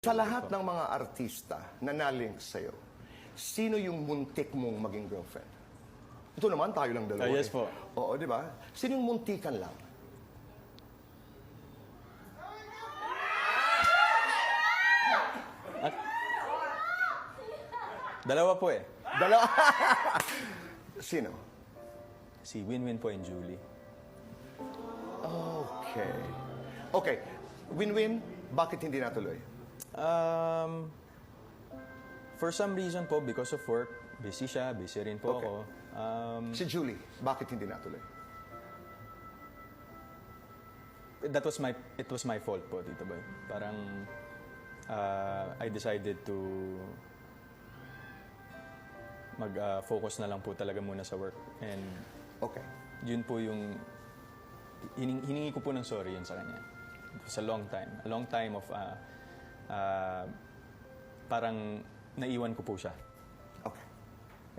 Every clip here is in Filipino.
Sa lahat ng mga artista na nalink sa'yo, sino yung muntik mong maging girlfriend? Ito naman, tayo lang dalawa. Yes po. Oo, di ba? Sino yung muntikan lang? Dalawa po eh. Dalawa. Sino? Si Winwin po and Julie. Okay. Okay. Win-win, bakit hindi natuloy? For some reason po, because of work, busy siya, busy rin po Okay. ako. Si Julie, bakit hindi natuloy? It was my fault po, Tito Boy. Parang I decided to mag-focus na lang po talaga muna sa work. And Okay. yun po yung hiningi ko po ng sorry yun sa kanya. It was a long time of parang naiwan ko po siya. Okay.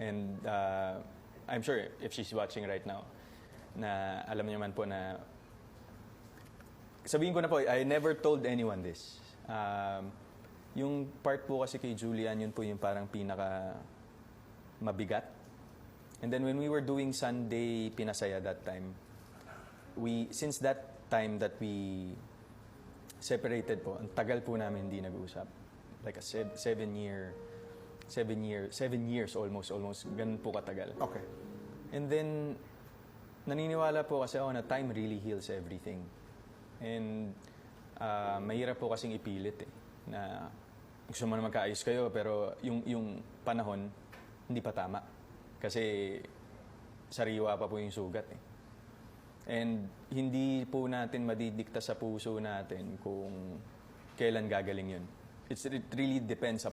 And I'm sure if she's watching right now, na alam niya man po na sabihin ko na po, I never told anyone this. Yung part po kasi kay Julian, yun po yung parang pinaka mabigat. And then when we were doing Sunday Pinasaya that time, since that time that we separated po, ang tagal po namin hindi nag-uusap. Like a 7 years almost, ganun po katagal. Okay. And then, naniniwala po kasi ako na time really heals everything. And mahirap po kasing ipilit eh, na gusto mo na magkaayos kayo, pero yung panahon, hindi pa tama. Kasi sariwa pa po yung sugat eh. And hindi po natin madidikta sa puso natin kung kailan gagaling yun. It really depends